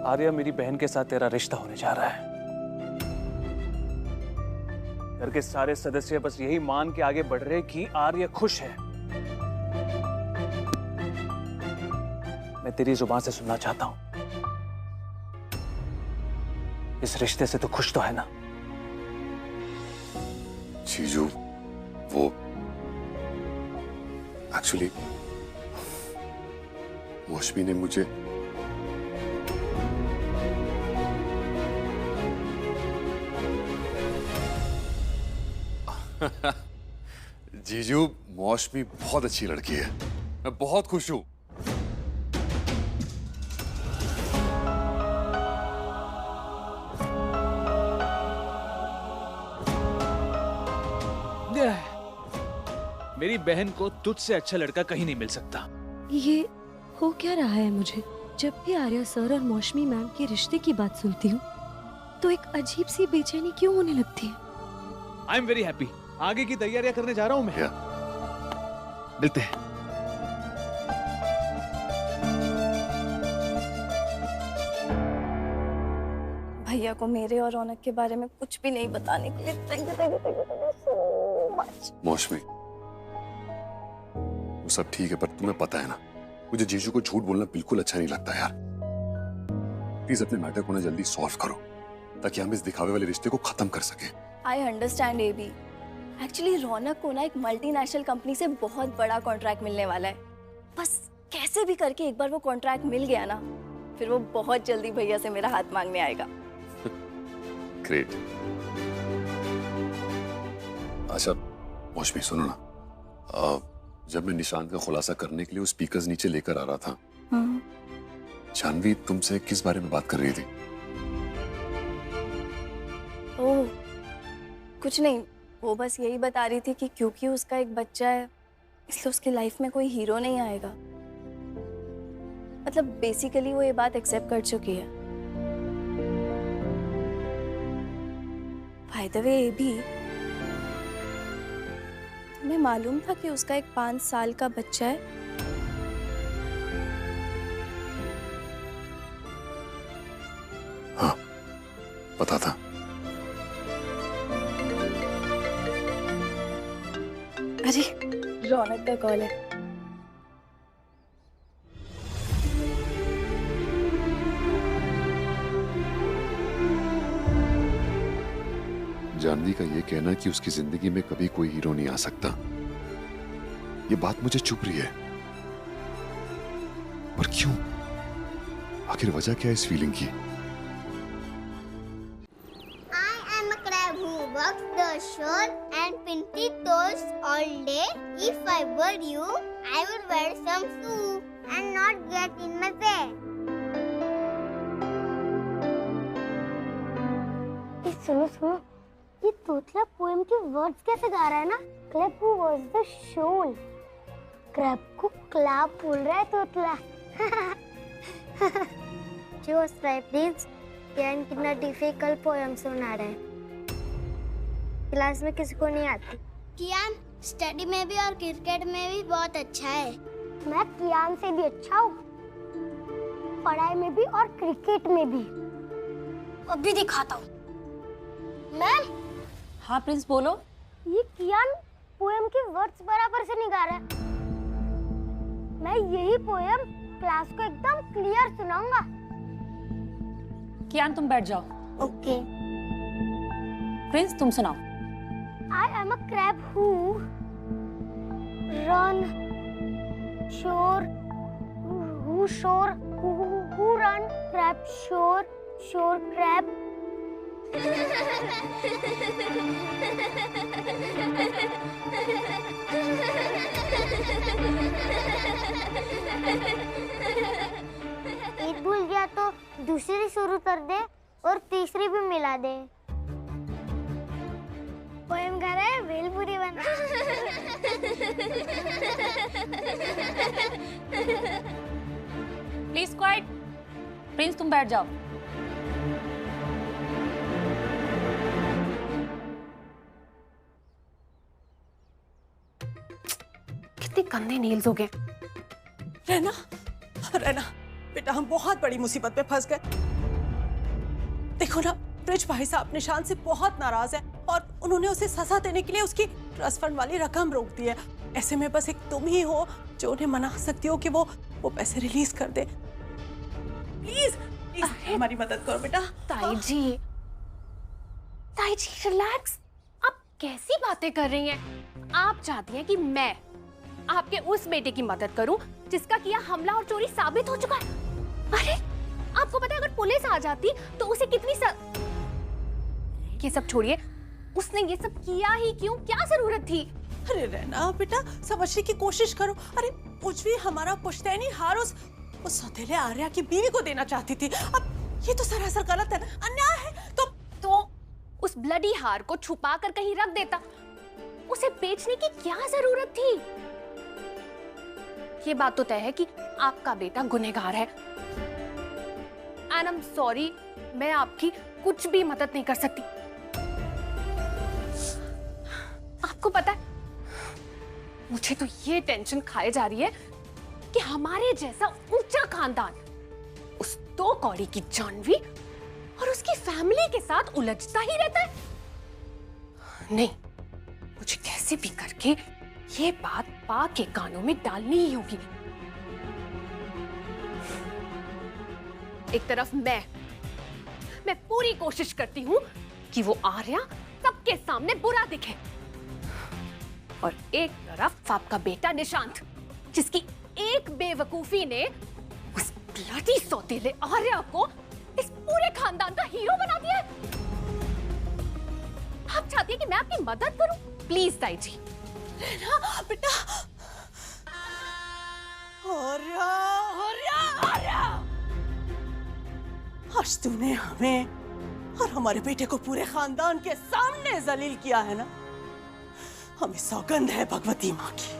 आर्या, मेरी बहन के साथ तेरा रिश्ता होने जा रहा है। घर के सारे सदस्य बस यही मान के आगे बढ़ रहे कि आर्या खुश है। मैं तेरी जुबान से सुनना चाहता हूं, इस रिश्ते से तो खुश तो है ना? जीजू, वो एक्चुअली मौसमी ने मुझे जीजू, मौसमी बहुत अच्छी लड़की है, मैं बहुत खुश हूं। मेरी बहन को तुझसे अच्छा लड़का कहीं नहीं मिल सकता। ये हो क्या रहा है मुझे? जब भी आर्या सर और मौसमी मैम के रिश्ते की बात सुनती हूँ तो एक अजीब सी बेचैनी क्यों होने लगती है? I am very happy. आगे की तैयारियां करने जा रहा हूँ मैं। मिलते हैं। भैया को मेरे और रौनक के बारे में कुछ भी नहीं बताने के लिए थैंक यू सो मच। मौसमी, वो सब ठीक है, पर तुम्हें पता है ना, मुझे जीजू को झूठ बोलना बिल्कुल अच्छा नहीं लगता यार। प्लीज अपने मैटर को ना जल्दी सॉल्व करो ताकि हम इस दिखावे वाले रिश्ते को खत्म कर सके। आई अंडरस्टैंड एबी। एक्चुअली रौनक को ना एक मल्टीनेशनल कंपनी से बहुत बड़ा कॉन्ट्रैक्ट मिलने वाला है। बस कैसे भी करके एक बार वो कॉन्ट्रैक्ट मिल गया ना, फिर वो बहुत जल्दी भैया से मेरा हाथ मांगने आएगा। ग्रेट। अच्छा मौसमी, सुनो ना, जब मैं निशांत का खुलासा करने के लिए वो स्पीकर्स नीचे लेकर आ रहा था, जानवी तुमसे किस बारे में बात कर रही थी? ओह, कुछ नहीं, वो बस यही बता रही थी कि क्योंकि उसका एक बच्चा है इसलिए उसकी लाइफ में कोई हीरो नहीं आएगा। मतलब बेसिकली वो ये बात एक्सेप्ट कर चुकी है। बाय द वे भी तुम्हें मालूम था कि उसका एक 5 साल का बच्चा है? हाँ, पता था। अरे रौनक का कॉल है। जानवी का ये कहना कि उसकी जिंदगी में कभी कोई हीरो नहीं आ सकता, ये बात मुझे चुभ रही है। पर क्यों? आखिर वजह क्या है इस फीलिंग की? I am a crab who walks the shore and pinky toes all day. If I were you, I would wear some shoe and not get in my way. सुनो सुनो, ये तोतला पोएम के वर्ड्स कैसे गा रहा है ना? Crab who was the shoal. Crab को क्लैप बोल रहा है तोतला। जोश राइट प्लीज। यान कितना डिफिकल्ट पोएम सुना रहे हैं। क्लास में किसी को नहीं आती। कियान स्टडी में भी और क्रिकेट में भी बहुत अच्छा है। मैं कियान से भी अच्छा हूँ, पढ़ाई में भी और क्रिकेट में भी। अभी दिखाता हूँ। मैम। हाँ प्रिंस, बोलो। ये कियान पोएम के वर्ड्स बराबर से नहीं गा रहा है। मैं यही पोएम क्लास को एकदम क्लियर सुनाऊंगा। कियान तुम बैठ जाओ। ओके। प्रिंस तुम सुनाओ। I am a crab who run shore who run crab shore crab. एक भूल गया तो दूसरी शुरू कर दे और तीसरी भी मिला दे। पोएम गा रहा है, भेलपुरी बना। Please quite. प्रिंस तुम बैठ जाओ। कितने गंदे नेल्स हो गए। रहना बेटा, हम बहुत बड़ी मुसीबत में फंस गए। देखो ना, ब्रिज भाई साहब निशान से बहुत नाराज है और उन्होंने उसे सजा देने के लिए उसकी ट्रस्ट फंड वाली रकम रोक दी है। ऐसे में बस एक तुम ही हो जो उन्हें मना सकती हो कि वो पैसे रिलीज कर दे। प्लीज प्लीज हमारी मदद करो बेटा। ताई जी रिलैक्स। आप कैसी बातें कर रही हैं? आप चाहती हैं कि मैं आपके उस बेटे की मदद करूं जिसका किया हमला और चोरी साबित हो चुका है? अरे आपको पता है अगर पुलिस आ जाती तो उसे कितनी ये सब छोड़िए, उसने ये सब किया ही क्यों? क्या जरूरत थी? अरे रहना बेटा, समझने की कोशिश करो। अरे उज्वी हमारा पुश्तैनी हार उस सौतेले आर्या की बीवी को देना चाहती थी। अब ये तो सरासर गलत है, अन्याय है। तो उस ब्लडी हार को छुपा कर कहीं रख देता। उसे बेचने की क्या जरूरत थी? ये बात तो तय है कि आपका बेटा गुनहगार है। एंड आई एम सॉरी, मैं आपकी कुछ भी मदद नहीं कर सकती। आपको पता है, मुझे तो ये टेंशन खाए जा रही है कि हमारे जैसा ऊंचा खानदान उस दो कौड़ी की जानवी और उसकी फैमिली के साथ उलझता ही रहता है। नहीं, मुझे कैसे भी करके ये बात पा के कानों में डालनी ही होगी। एक तरफ मैं पूरी कोशिश करती हूँ कि वो आर्या सबके सामने बुरा दिखे, और एक तरफ आपका बेटा निशांत, जिसकी एक बेवकूफी ने उस ब्लडी सौतेले आर्या को इस पूरे खानदान का हीरो बना दिया है। आप चाहती हैं कि मैं आपकी मदद करूं? प्लीज ताई जी। रहना बेटा। आर्या, आर्या, आर्या, आज तूने हमें और हमारे बेटे को पूरे खानदान के सामने जलील किया है ना। हमें सौगंध है भगवती माँ की,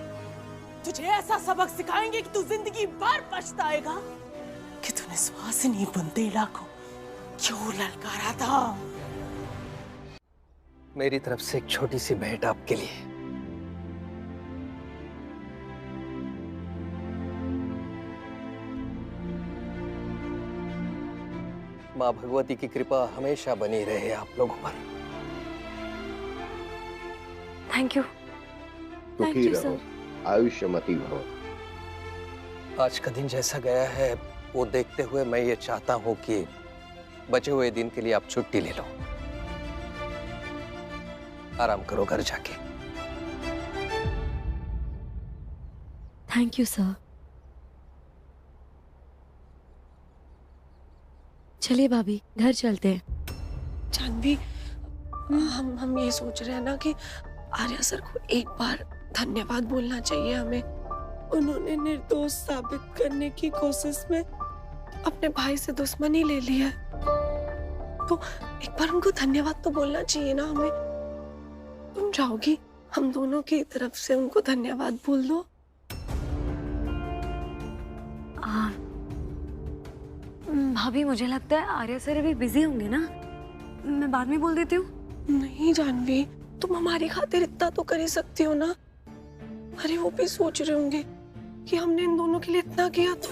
तुझे ऐसा सबक सिखाएंगे कि तू जिंदगी भर पछताएगा कि तूने सुहासिनी बुंदेला को क्यों ललकारा था। मेरी तरफ से एक छोटी सी भेंट आपके लिए। माँ भगवती की कृपा हमेशा बनी रहे आप लोगों पर। Thank you. सुखी रहो, आयुष्यमती भव। आज का दिन जैसा गया है वो देखते हुए मैं ये चाहता हूँ कि बचे हुए दिन के लिए आप छुट्टी ले लो, आराम करो घर जाके। Thank you sir. चलिए भाभी, घर चलते हैं। जानवी, हम ये सोच रहे हैं ना कि आर्या सर को एक बार धन्यवाद बोलना चाहिए हमें। उन्होंने निर्दोष साबित करने की कोशिश में अपने भाई से दुश्मनी ले ली है, तो एक बार उनको धन्यवाद तो बोलना चाहिए ना हमें। तुम जाओगी, हम दोनों की तरफ से उनको धन्यवाद बोल दो। भाभी, मुझे लगता है आर्या सर अभी बिजी होंगे ना, मैं बाद में बोल देती हूँ। नहीं जानवी, तुम हमारी खातिर इतना तो कर ही सकती हो ना। अरे वो भी सोच रहे होंगे कि हमने इन दोनों के लिए इतना किया, तो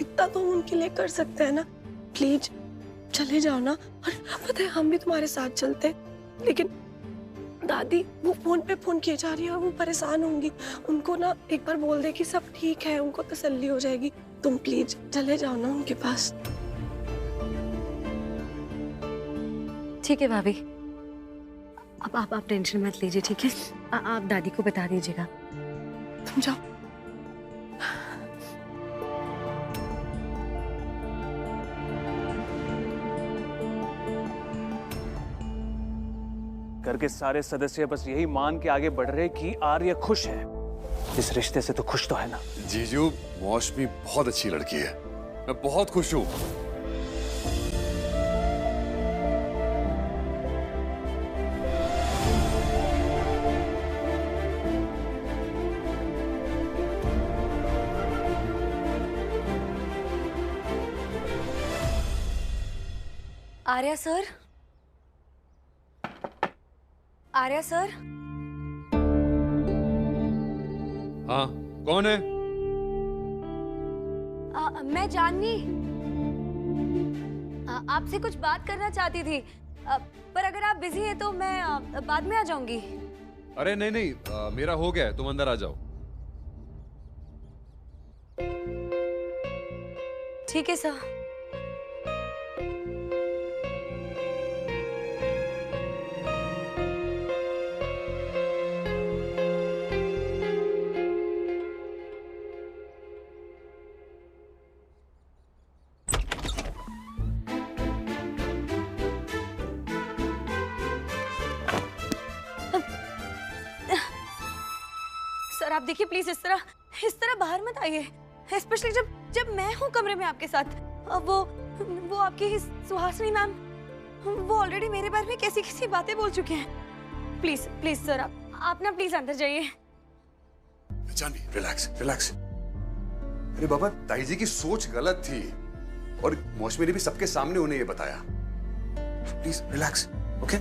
इतना तो हम उनके लिए कर सकते हैं ना। प्लीज चले जाओ ना। और पता है, हम भी तुम्हारे साथ चलते, लेकिन दादी वो फोन पे फोन किए जा रही है और वो परेशान होंगी। उनको ना एक बार बोल दे कि सब ठीक है, उनको तसल्ली हो जाएगी। तुम प्लीज चले जाओ ना उनके पास। ठीक है भाभी, अब आप टेंशन मत लीजिए, ठीक है? आप दादी को बता दीजिएगा। तुम जाओ। घर के सारे सदस्य बस यही मान के आगे बढ़ रहे कि आर्य खुश है। इस रिश्ते से तो खुश तो है ना? जीजू, मौसमी बहुत अच्छी लड़की है, मैं बहुत खुश हूँ। Arya sir, Arya sir. हाँ, कौन है? मैं जानवी। आपसे कुछ बात करना चाहती थी, पर अगर आप बिजी है तो मैं बाद में आ जाऊंगी। अरे नहीं नहीं, मेरा हो गया है, तुम अंदर आ जाओ। ठीक है सर। सर आप देखिए प्लीज, इस तरह बाहर मत आइए, स्पेशली जब मैं हूँ कमरे में आपके साथ। वो आपकी ही सुहासिनी मैम, वो ऑलरेडी मेरे बारे में कैसी बातें बोल चुके हैं। प्लीज प्लीज सर, आप ना प्लीज अंदर जाइए। Janvi relax relax. अरे बाबा, ताई जी की सोच गलत थी और मौसमी ने भी सबके सामने उन्हें ये बताया। Please relax, okay?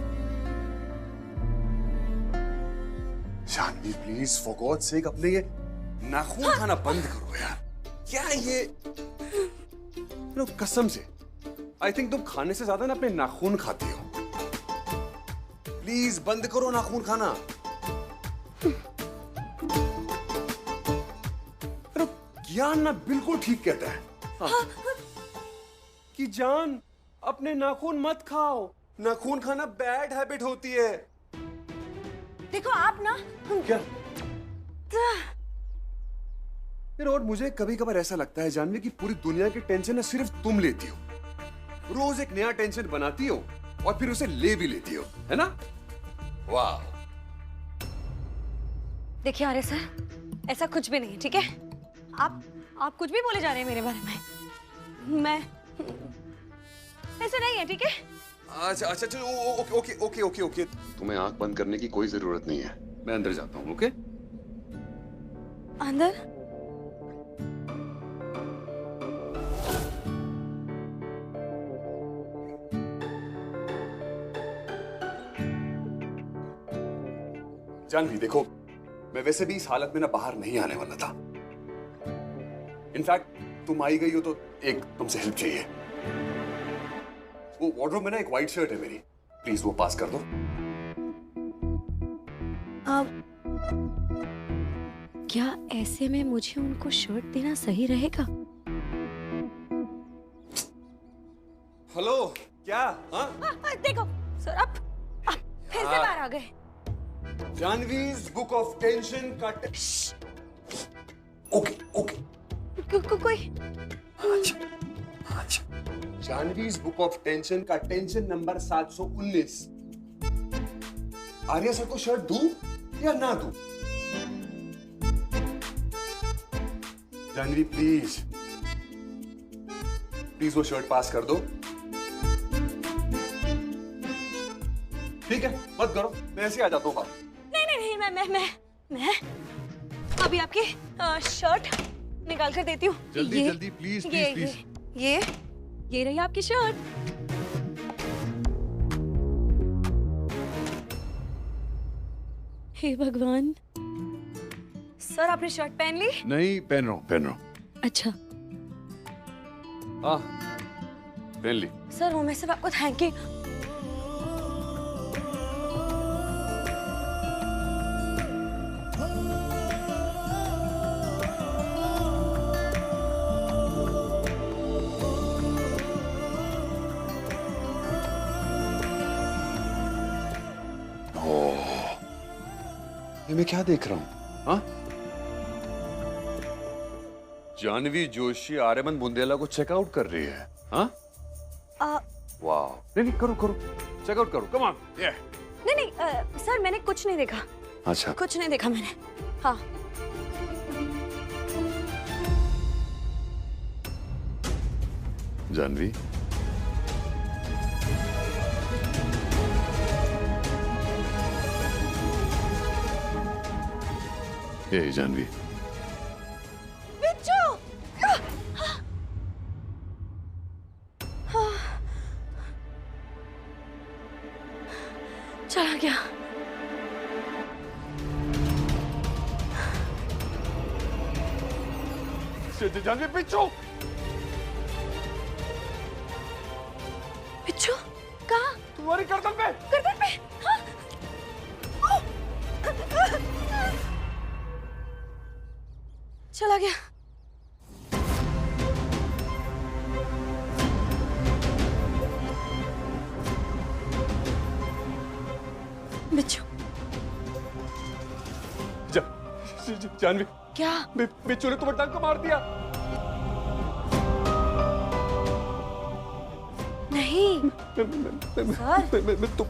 Janvi please for god sake अपने ये नाखून खाना बंद करो यार। क्या ये कसम से, आई थिंक तुम खाने से ज्यादा ना अपने नाखून खाती हो। प्लीज बंद करो नाखून खाना। ज्ञान ना बिल्कुल ठीक कहता है, हाँ। कि जान अपने नाखून मत खाओ, नाखून खाना बैड हैबिट होती है। देखो आप ना क्या फिर, और मुझे कभी कभार ऐसा लगता है जानवी कि पूरी दुनिया की टेंशन ना सिर्फ तुम लेती हो, रोज एक नया टेंशन बनाती हो और फिर उसे ले भी लेती हो, है ना? वाह। देखिए आर्य सर, ऐसा कुछ भी नहीं, ठीक है? आप कुछ भी बोले जा रहे हैं मेरे बारे में, मैं ऐसा नहीं है, ठीक है? अच्छा अच्छा अच्छा, okay okay okay okay okay. तुम्हें आंख बंद करने की कोई जरूरत नहीं है, मैं अंदर जाता हूँ, ओके? अंदर? जानवी देखो, मैं वैसे भी इस हालत में ना बाहर नहीं आने वाला था। इनफैक्ट तुम आई गई हो तो एक तुमसे हेल्प चाहिए। वो वार्डरोब में ना एक व्हाइट शर्ट है मेरी, प्लीज वो पास कर दो। क्या ऐसे में मुझे उनको शर्ट देना सही रहेगा? हेलो, क्या? हाँ? देखो सर, आप फिर से बाहर आ गए। जानवीज बुक ऑफ टेंशन का ओके ओके कोई अच्छा। जानवीज बुक ऑफ टेंशन का टेंशन नंबर 719। आर्या सर को शर्ट दूं या ना दूं? जानवी प्लीज प्लीज वो शर्ट पास कर दो। ठीक है, मत करो, मैं ऐसे आ जाता हूँ। नहीं, मैं अभी आपकी शर्ट निकाल कर देती हूँ। जल्दी जल्दी प्लीज प्लीज प्लीज। ये रही आपकी शर्ट। हे भगवान, सर आपने शर्ट पहन ली? नहीं, पहन रहा हूँ। अच्छा, हाँ पहन ली। सर वो मैं सिर्फ आपको थैंक यू। मैं क्या देख रहा हूँ? हाँ? जानवी जोशी आर्यमन बुंदेला को चेकआउट कर रही है। हाँ? वाह, नहीं करो चेकआउट करो, कम ऑन। नहीं सर, मैंने कुछ नहीं देखा। अच्छा, कुछ नहीं देखा मैंने। हाँ, जानवी ये जानवी, बिच्छू! चला गया। जानवी बिच्छू! मेरी गर्दन पे। गर्दन पे? हाँ। चला गया। बिच्छू। जानवी, क्या? बिच्छू ने तुम्हें डंक मार दिया। नहीं मैं तुम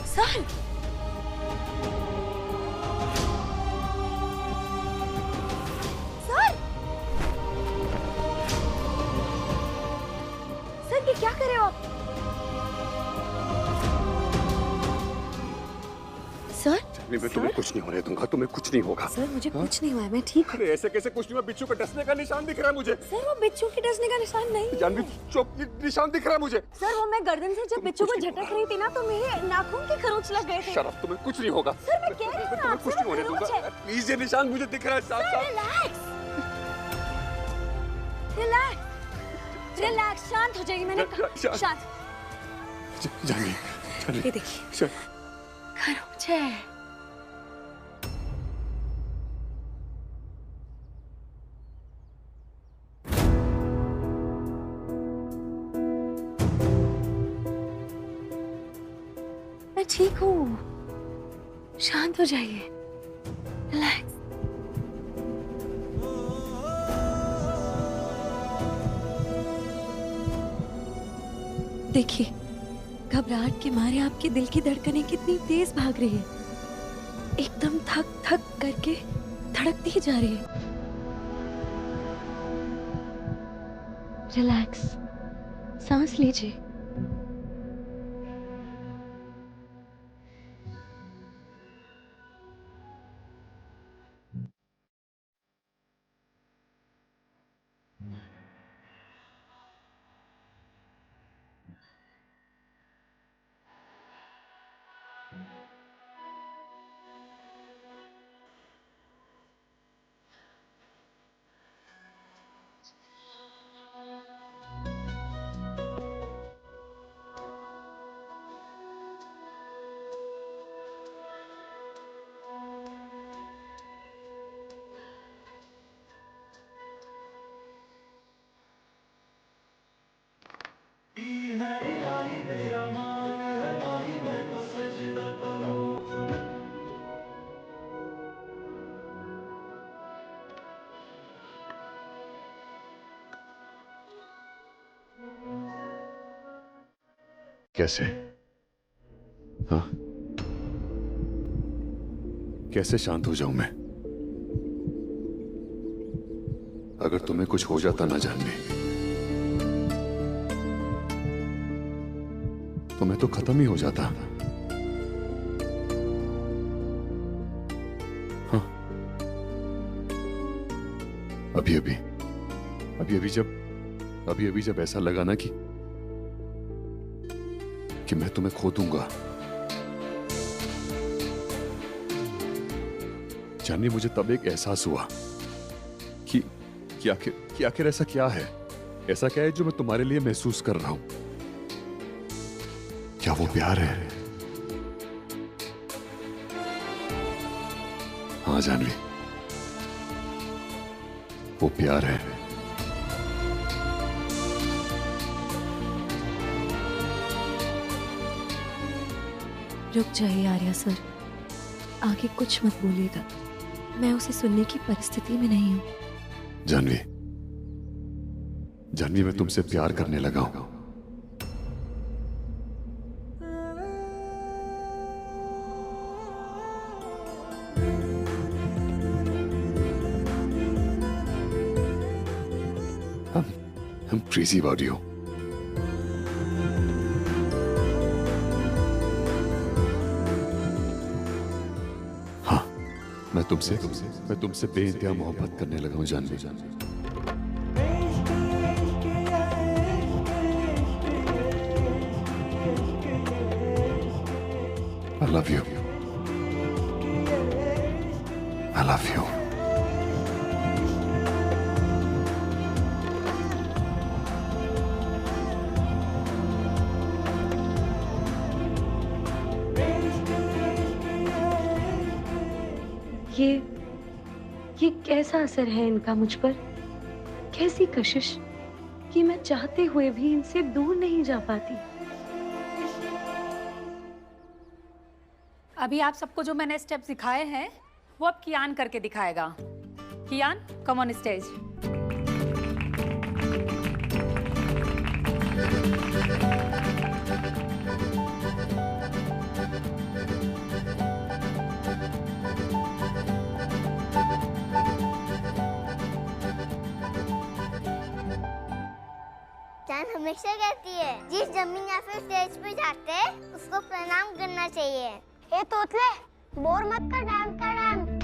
सर, सर ये क्या कर रहे हो आप? सर, मैं तुम्हें कुछ नहीं होने दूंगा, तुम्हें कुछ नहीं होगा। सर मुझे कुछ नहीं हुआ है, मैं ठीक हूँ। अरे ऐसे कैसे कुछ नहीं हुआ? बिच्छू का डसने का निशान दिख रहा है मुझे। सर वो बिच्छू के डसने का निशान नहीं है। जानवी चुप, ये निशान दिख रहा है मुझे। सर वो मैं गर्दन से जब बिच्छू को झटक रही थी ना तो मेरे नाखून के खरोंच लग गए थे। शराब, तुम्हें कुछ नहीं होगा। सर मैं कह रही हूँ तुम्हें कुछ नहीं होने दूंगा। प्लीज, ये निशान मुझे दिख रहा है साफ साफ। रिलैक्स, रिलैक्स, रिलैक्स, शांत हो जाइए। मैंने कहा शांत। जानवी, ये देखिए खरोंच है। मैं ठीक हूँ, शांत हो जाइए, रिलैक्स। देखिए घबराहट के मारे आपके दिल की धड़कनें कितनी तेज भाग रही है, एकदम थक थक करके धड़कती जा रही है। रिलैक्स, सांस लीजिए। कैसे? हाँ? कैसे शांत हो जाऊं मैं? अगर तुम्हें कुछ हो जाता ना जानवी, तो मैं तो खत्म ही हो जाता। हाँ? अभी जब ऐसा लगा ना कि मैं तुम्हें खो दूंगा, जानवी मुझे तब एक एहसास हुआ कि आखिर ऐसा क्या है? ऐसा क्या है जो मैं तुम्हारे लिए महसूस कर रहा हूं? क्या वो प्यार है? हाँ जानवी, वो प्यार है। रुक जाइए आर्या सर, आगे कुछ मत बोलिएगा, मैं उसे सुनने की परिस्थिति में नहीं हूं। जानवी मैं तुमसे प्यार करने लगा हूं। I'm crazy about you. हाँ, मैं तुमसे बेइंतहा मोहब्बत करने लगा हूं Janvi. I love you. I love you. ये कैसा असर है इनका मुझ पर? कैसी कशिश कि मैं चाहते हुए भी इनसे दूर नहीं जा पाती। अभी आप सबको जो मैंने स्टेप सिखाए हैं वो अब कियान करके दिखाएगा। कियान, कम ऑन स्टेज। जान हमेशा कहती है जिस जमीन या फिर स्टेज पे जाते हैं उसको प्रणाम करना चाहिए। ए तोतले, बोर मत कर, डांस कर डांस।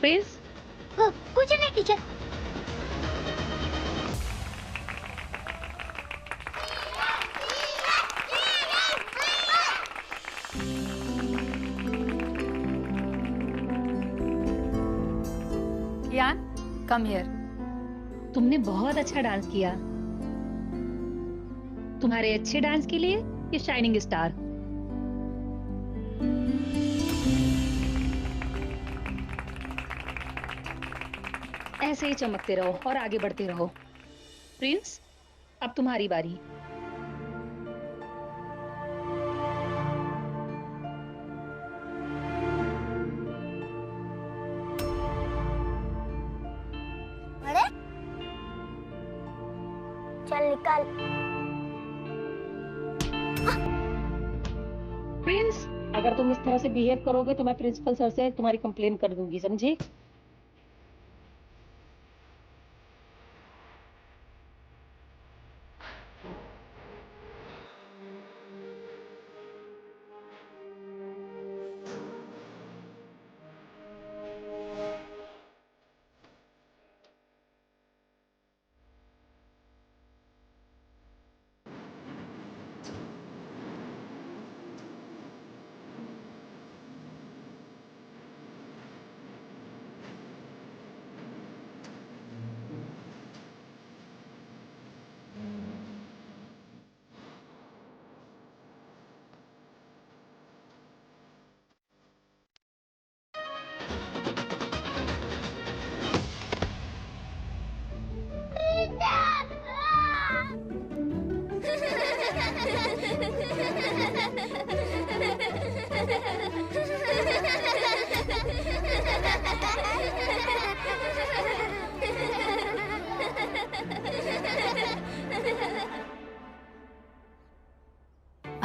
प्रिंस, कुछ नहीं टीचर। Kiyan, come here. तुमने बहुत अच्छा डांस किया। तुम्हारे अच्छे डांस के लिए ये शाइनिंग स्टार। ऐसे ही चमकते रहो और आगे बढ़ते रहो। प्रिंस, अब तुम्हारी बारी। अरे चल निकल। प्रिंस, अगर तुम इस तरह से बिहेव करोगे तो मैं प्रिंसिपल सर से तुम्हारी कंप्लेन कर दूंगी, समझी?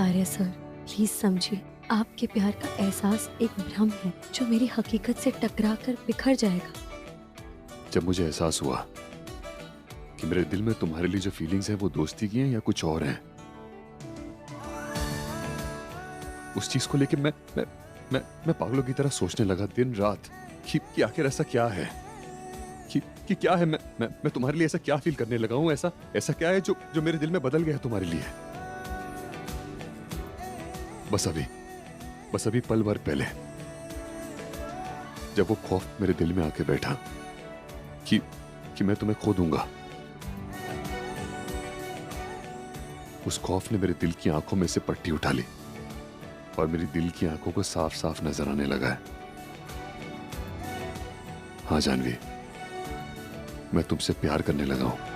आर्य सर, प्लीज समझिए, आपके प्यार का एहसास एक भ्रम है जो मेरी हकीकत से टकराकर बिखर जाएगा। जब मुझे एहसास हुआ कि मेरे दिल में तुम्हारे लिए जो फीलिंग्स हैं वो दोस्ती की हैं या कुछ और हैं, उस चीज को लेके मैं पागलों की तरह सोचने लगा दिन रात कि आखिर ऐसा क्या है कि क्या है मैं तुम्हारे लिए ऐसा क्या फील करने लगा हूं, ऐसा क्या है जो मेरे दिल में बदल गया है तुम्हारे लिए। बस अभी पल भर पहले जब वो खौफ मेरे दिल में आके बैठा कि मैं तुम्हें खो दूंगा, उस खौफ ने मेरे दिल की आंखों में से पट्टी उठा ली और मेरी दिल की आंखों को साफ साफ नजर आने लगा है। हाँ जानवी, मैं तुमसे प्यार करने लगा हूं।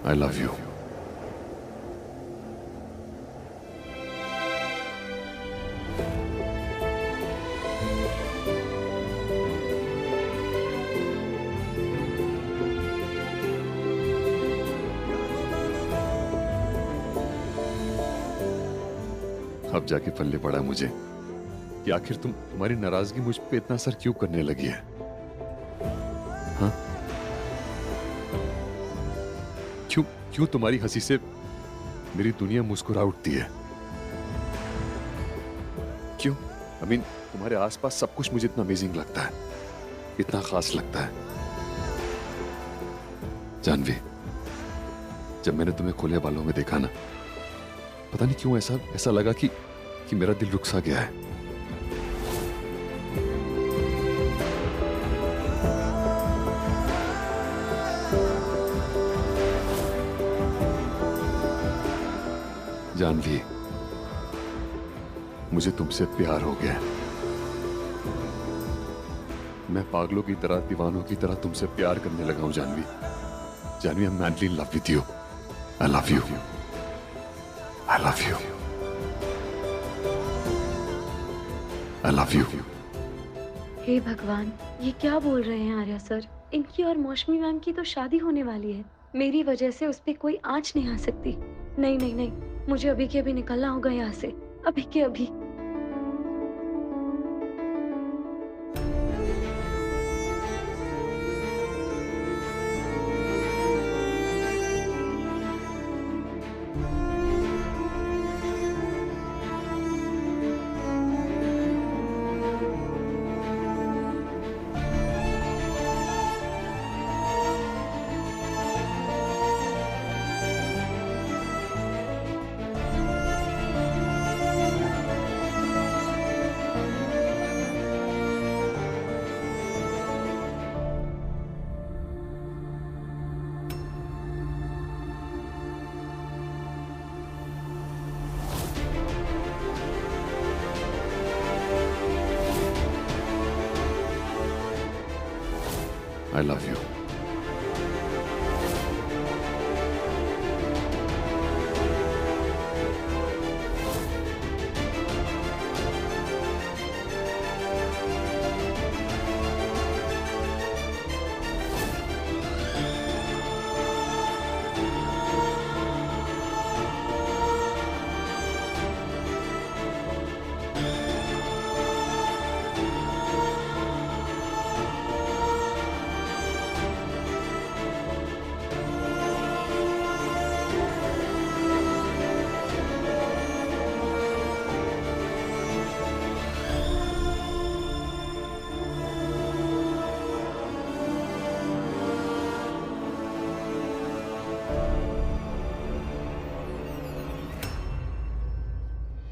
I love you. अब जाके पल्ले पड़ा मुझे कि आखिर तुम्हारी नाराजगी मुझ पे इतना असर क्यों करने लगी है? हाँ? क्यों तुम्हारी हंसी से मेरी दुनिया मुस्कुरा उठती है? क्यों? तुम्हारे आसपास सब कुछ मुझे इतना अमेजिंग लगता है, इतना खास लगता है। जानवी, जब मैंने तुम्हें खुले बालों में देखा ना, पता नहीं क्यों ऐसा लगा कि मेरा दिल रुक सा गया है। जानवी, मुझे तुमसे प्यार हो गया। मैं पागलों की तरह, दीवानों की तरह तुमसे प्यार करने लगा हूं Janvi. Janvi, I'm madly in love with you. I love you. I love you. I love you. हे भगवान, ये क्या बोल रहे हैं आर्या सर? इनकी और मौसमी मैम की तो शादी होने वाली है। मेरी वजह से उस पे कोई आंच नहीं आ सकती। नहीं नहीं नहीं, मुझे अभी के अभी निकलना होगा यहाँ से, अभी के अभी। I love you.